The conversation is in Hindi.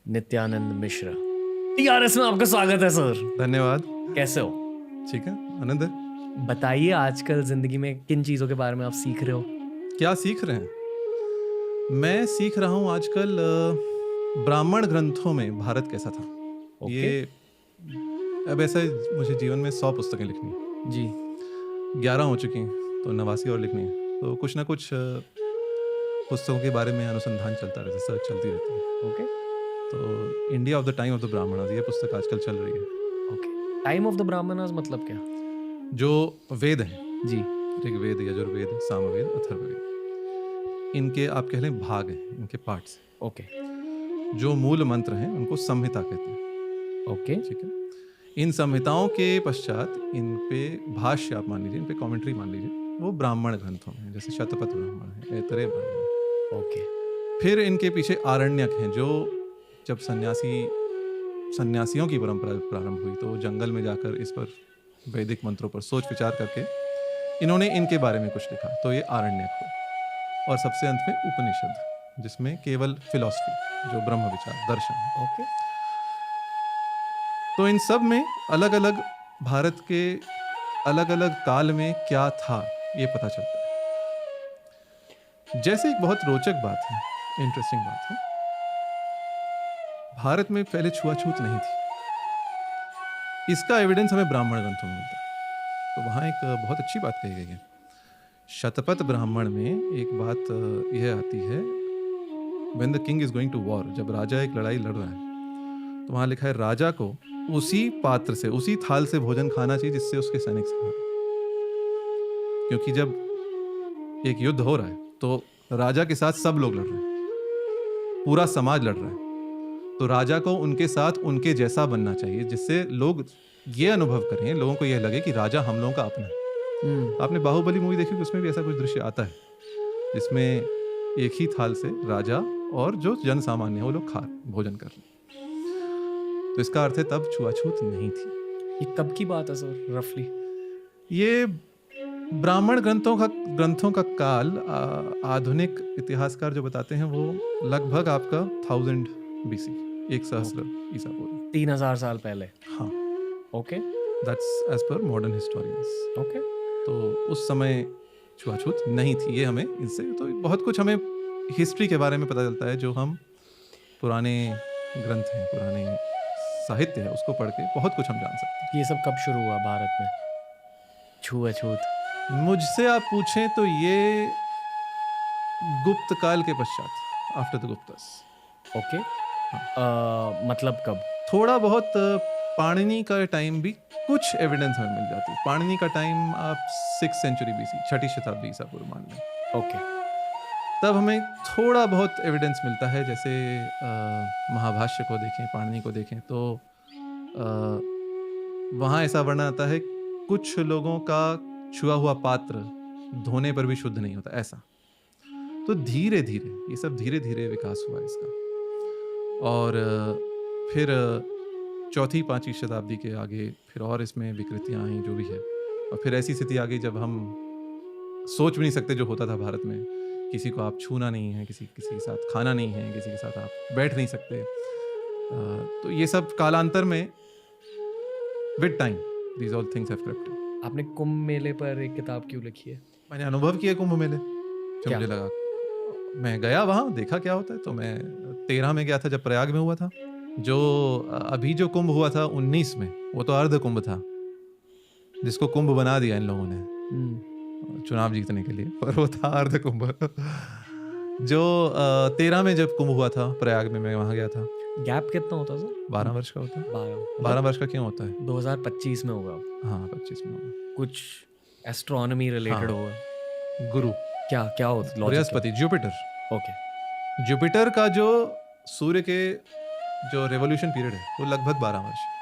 नित्यानंद मिश्रा। टीआरएस में आपका स्वागत है सर। धन्यवाद। कैसे हो? ठीक है, आनंद है। बताइए आजकल जिंदगी में किन चीजों के बारे में आप सीख रहे हो? क्या सीख रहे हैं? मैं सीख रहा हूँ आजकल ब्राह्मण ग्रंथों में भारत कैसा था। ओके। ये अब ऐसा मुझे जीवन में 100 पुस्तकें लिखनी है जी। 11 हो चुकी हैं, तो 89 और लिखनी है। तो कुछ ना कुछ पुस्तकों के बारे में अनुसंधान चलता रहता है, रिसर्च चलती रहती है। ओके। तो India of the time of the Brahmanas ये पुस्तक आजकल चल रही है। Okay. Time of the Brahmanas मतलब क्या? जो वेद हैं, जी। ऋग्वेद, यजुर्वेद, सामवेद, अथर्ववेद, इनके आप कह लें भाग हैं, इनके पार्ट्स। ओके। जो मूल मंत्र हैं उनको संहिता कहते हैं। ओके। ठीक है। इन संहिताओं के पश्चात इन पे भाष्य आप मान लीजिए, इन पे कमेंट्री मान लीजिए, वो ब्राह्मण ग्रंथों में, जैसे शतपथ ब्राह्मण है, ऐतरेय ब्राह्मण है। ओके। फिर इनके पीछे आरण्यक हैं, जो जब सन्यासियों की परंपरा प्रारंभ हुई तो जंगल में जाकर इस पर वैदिक मंत्रों पर सोच विचार करके इन्होंने इनके बारे में कुछ लिखा, तो ये आरण्यक हो। और सबसे अंत में उपनिषद, जिसमें केवल फिलॉसफी, जो ब्रह्म विचार, दर्शन है। ओके। तो इन सब में अलग अलग भारत के अलग अलग काल में क्या था ये पता चलता है। जैसे एक बहुत रोचक बात है, इंटरेस्टिंग बात है, भारत में पहले छुआछूत नहीं थी। इसका एविडेंस हमें ब्राह्मण ग्रंथों में मिलता है। तो वहाँ एक बहुत अच्छी बात कही गई है। शतपथ ब्राह्मण में एक बात यह आती है, when the king is going to war, जब राजा एक लड़ाई लड़ रहा है, तो वहाँ लिखा है राजा को उसी पात्र से, उसी थाल से भोजन खाना चाहिए जिससे उसके सैनिक खा। क्योंकि जब एक युद्ध हो रहा है तो राजा के साथ सब लोग लड़ रहे हैं, पूरा समाज लड़ रहा है, तो राजा को उनके साथ उनके जैसा बनना चाहिए, जिससे लोग ये अनुभव करें, लोगों को यह लगे कि राजा हम लोगों का अपना है। आपने बाहुबली मूवी देखी, उसमें भी ऐसा कुछ दृश्य आता है, जिसमें एक ही थाल से राजा और जो जन सामान्य है वो लोग भोजन कर रहे हैं। तो इसका अर्थ है तब छुआछूत नहीं थी। ये कब की बात है सर रफली? ये ब्राह्मण ग्रंथों का काल आधुनिक इतिहासकार जो बताते हैं वो लगभग आपका 1000 BC, 1000 ईसा पूर्व, 3000 साल पहले। हाँ। Okay. That's as per modern historians. Okay. तो उस समय छुआछूत नहीं थी, ये हमें इनसे तो बहुत कुछ हमें हिस्ट्री के बारे में पता चलता है। जो हम पुराने ग्रंथ हैं, पुराने साहित्य है, उसको पढ़ के बहुत कुछ हम जान सकते हैं। ये सब कब शुरू हुआ भारत में छुआछूत? मुझसे आप पूछें तो ये गुप्त काल के पश्चात, आफ्टर द गुप्तस। ओके। मतलब कब? थोड़ा बहुत पाणिनि का टाइम भी कुछ एविडेंस हमें मिल जाती है। पाणिनि का टाइम आप 6th century BC, 6ठी शताब्दी ईसा पूर्व मान लें। ओके। तब हमें थोड़ा बहुत एविडेंस मिलता है, जैसे महाभाष्य को देखें, पाणिनि को देखें, तो वहाँ ऐसा वर्णन आता है कुछ लोगों का छुआ हुआ पात्र धोने पर भी शुद्ध नहीं होता, ऐसा। तो धीरे धीरे ये सब धीरे धीरे विकास हुआ इसका। और फिर 4ठी 5वीं शताब्दी के आगे फिर और इसमें विकृतियाँ आई, जो भी है। और फिर ऐसी स्थिति आ गई जब हम सोच भी नहीं सकते जो होता था भारत में। किसी को आप छूना नहीं है, किसी के साथ खाना नहीं है, किसी के साथ आप बैठ नहीं सकते। तो ये सब कालांतर में with time these all things have crept in. आपने कुंभ मेले पर एक किताब क्यों लिखी है? मैंने अनुभव किया कुंभ मेले। क्या? मुझे लगा, मैं गया वहाँ, देखा क्या होता है। तो मैं 13 में गया था जब प्रयाग में हुआ था। जो अभी जो कुंभ हुआ था 19 में, वो तो अर्ध कुंभ था, जिसको कुंभ बना दिया इन लोगों ने चुनाव जीतने के लिए, पर वो था अर्ध कुंभ। जो 13 में जब कुंभ हुआ था प्रयाग में, मैं वहाँ गया था। गैप कितना होता सर? 12 वर्ष का होता है। 12 वर्ष का क्यों होता है? 2025 में होगा। हाँ, 25 में होगा। कुछ एस्ट्रोनॉमी रिलेटेड हाँ। होगा। गुरु, क्या क्या होता? बृहस्पति, जुपिटर। ओके। जुपिटर का जो सूर्य के जो रेवोल्यूशन पीरियड है वो लगभग 12 वर्ष है।